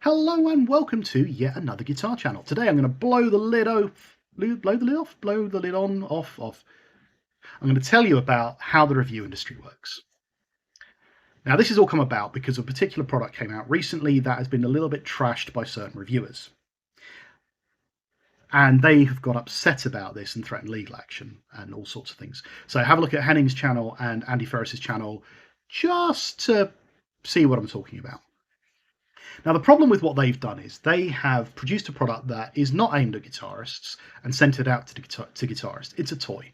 Hello and welcome to yet another guitar channel. Today I'm going to blow the lid off, blow the lid on, off. I'm going to tell you about how the review industry works. Now this has all come about because a particular product came out recently that has been a little bit trashed by certain reviewers. And they have got upset about this and threatened legal action and all sorts of things. So have a look at Henning's channel and Andy Ferris's channel just to see what I'm talking about. Now, the problem with what they've done is they have produced a product that is not aimed at guitarists and sent it out to guitarists. It's a toy.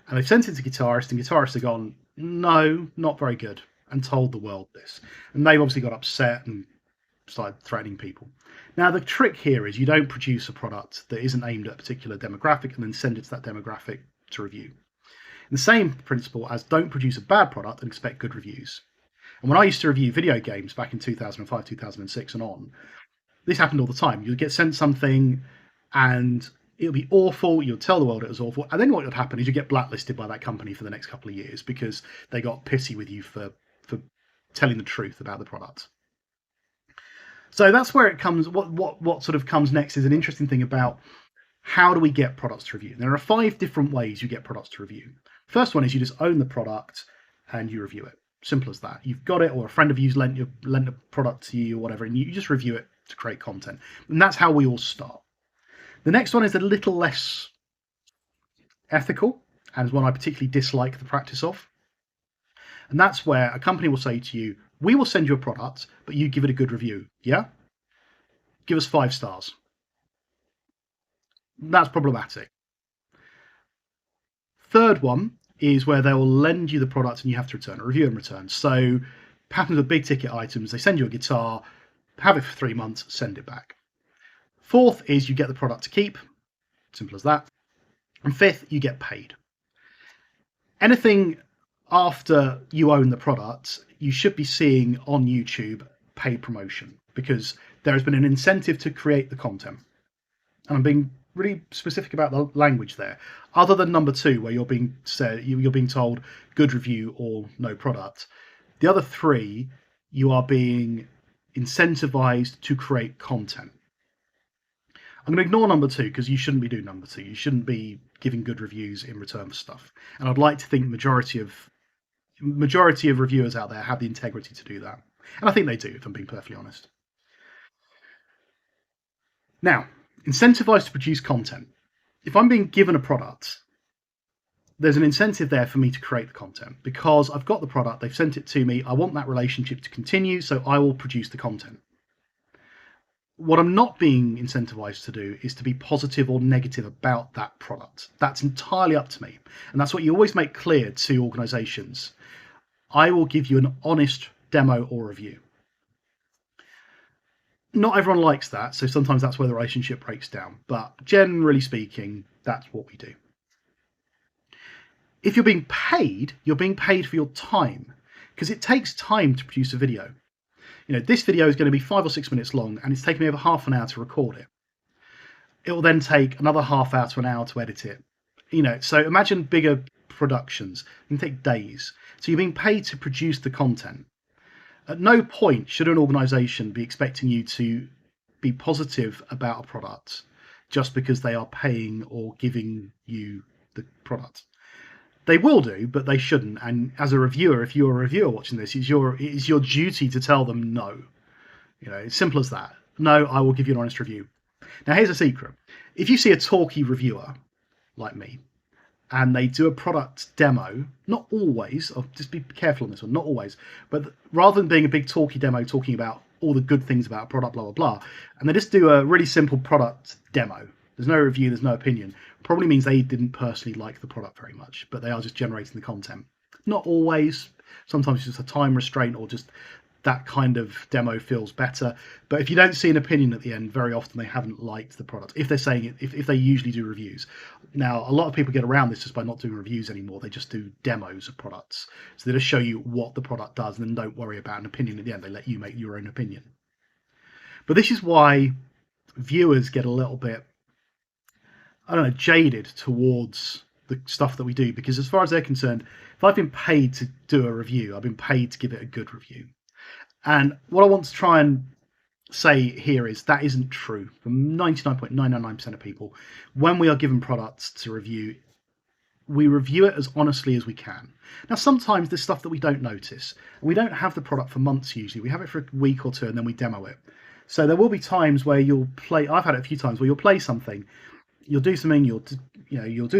And they've sent it to guitarists, and guitarists have gone, no, not very good, and told the world this. And they've obviously got upset and started threatening people. Now, the trick here is you don't produce a product that isn't aimed at a particular demographic and then send it to that demographic to review. The same principle as don't produce a bad product and expect good reviews. And when I used to review video games back in 2005, 2006 and on, this happened all the time. You'd get sent something and it would be awful. You'd tell the world it was awful. And then what would happen is you'd get blacklisted by that company for the next couple of years because they got pissy with you for telling the truth about the product. So that's where it comes. What sort of comes next is an interesting thing about how do we get products to review. There are 5 different ways you get products to review. First one is you just own the product and you review it. Simple as that. You've got it, or a friend of you's lent a product to you or whatever, and you just review it to create content. And that's how we all start. The next one is a little less ethical, and is one I particularly dislike the practice of. And that's where a company will say to you, we will send you a product, but you give it a good review. Yeah? Give us 5 stars. That's problematic. Third one is where they will lend you the product and you have to return a review in return. So happens with big ticket items, they send you a guitar, have it for 3 months, send it back. Fourth is you get the product to keep, simple as that. And fifth, you get paid. Anything after you own the product, you should be seeing on YouTube paid promotion because there has been an incentive to create the content. And I'm being really specific about the language there. Other than number 2, where you're being told good review or no product, the other 3, you are being incentivized to create content. I'm going to ignore number 2 because you shouldn't be doing number 2. You shouldn't be giving good reviews in return for stuff. And I'd like to think majority of reviewers out there have the integrity to do that. And I think they do, if I'm being perfectly honest. Now, incentivized to produce content. If I'm being given a product, there's an incentive there for me to create the content because I've got the product, they've sent it to me, I want that relationship to continue, so I will produce the content. What I'm not being incentivized to do is to be positive or negative about that product. That's entirely up to me. And that's what you always make clear to organizations. I will give you an honest demo or review. Not everyone likes that, so sometimes that's where the relationship breaks down. But generally speaking, that's what we do. If you're being paid for your time, because it takes time to produce a video. You know, this video is going to be 5 or 6 minutes long, and it's taken me over half an hour to record it. It will then take another half hour to an hour to edit it. You know, so imagine bigger productions. It can take days. So you're being paid to produce the content. At no point should an organisation be expecting you to be positive about a product just because they are paying or giving you the product. They will do, but they shouldn't. And as a reviewer, if you're a reviewer watching this, it's your duty to tell them no. You know, it's simple as that. No, I will give you an honest review. Now, here's a secret. If you see a talky reviewer like me, and they do a product demo, not always, I'll just be careful on this one, not always, but rather than being a big talky demo talking about all the good things about a product, blah, blah, blah, and they just do a really simple product demo, there's no review, there's no opinion, probably means they didn't personally like the product very much, but they are just generating the content. Not always, sometimes it's just a time restraint or just that kind of demo feels better. But if you don't see an opinion at the end, very often they haven't liked the product. If they're saying it, if they usually do reviews. Now, a lot of people get around this just by not doing reviews anymore. They just do demos of products. So they just show you what the product does and then don't worry about an opinion at the end. They let you make your own opinion. But this is why viewers get a little bit, I don't know, jaded towards the stuff that we do. Because as far as they're concerned, if I've been paid to do a review, I've been paid to give it a good review. And what I want to try and say here is that isn't true for 99.999% of people. When we are given products to review, we review it as honestly as we can. Now, sometimes there's stuff that we don't notice. We don't have the product for months usually. We have it for a week or two and then we demo it. So there will be times where you'll play, I've had it a few times where you'll play something, you'll do something, you'll do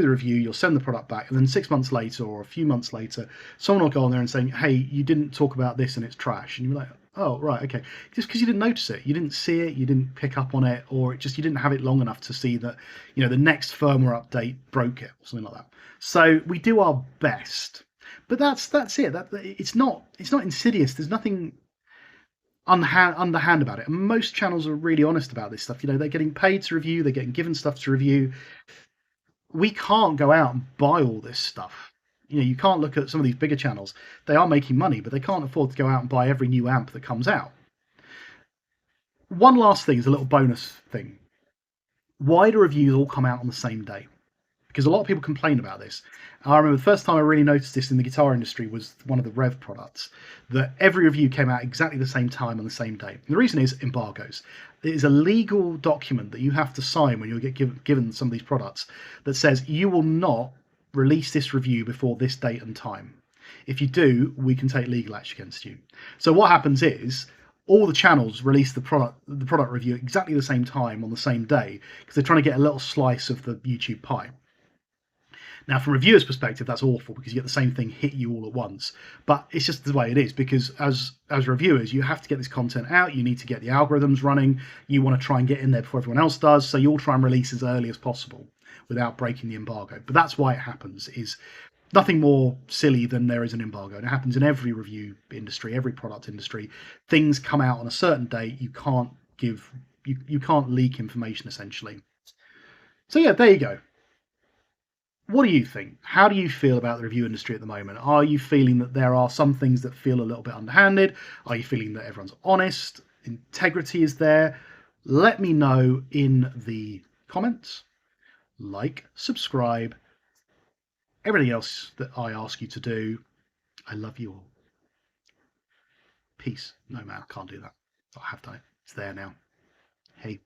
the review, you'll send the product back, and then 6 months later or a few months later, someone will go on there and saying, hey, you didn't talk about this and it's trash. And you're like, oh, right, okay. Just because you didn't notice it, you didn't see it, you didn't pick up on it, or you didn't have it long enough to see that, the next firmware update broke it or something like that. So we do our best, but that's it. It's not insidious. There's nothing underhand about it. And most channels are really honest about this stuff. They're getting paid to review, they're getting given stuff to review. We can't go out and buy all this stuff. You can't look at some of these bigger channels. They are making money, but they can't afford to go out and buy every new amp that comes out. One last thing is a little bonus thing. Why do reviews all come out on the same day? Because a lot of people complain about this. I remember the first time I really noticed this in the guitar industry was one of the Rev products, that every review came out exactly the same time on the same day. And the reason is embargoes. It is a legal document that you have to sign when you get given some of these products that says you will not release this review before this date and time. If you do, we can take legal action against you. So what happens is all the channels release the product review at exactly the same time on the same day because they're trying to get a little slice of the YouTube pie. Now, from a reviewer's perspective, that's awful because you get the same thing hit you all at once. But it's just the way it is, because as reviewers, you have to get this content out. You need to get the algorithms running. You want to try and get in there before everyone else does. So you'll try and release as early as possible without breaking the embargo. But that's why it happens. Is nothing more silly than there is an embargo. And it happens in every review industry, every product industry. Things come out on a certain date. You can't you can't leak information, essentially. So yeah, there you go. What do you think? How do you feel about the review industry at the moment? Are you feeling that there are some things that feel a little bit underhanded? Are you feeling that everyone's honest? Integrity is there? Let me know in the comments. Like, subscribe, everything else that I ask you to do. I love you all. Peace. No, man, I can't do that. I have done it. It's there now. Hey.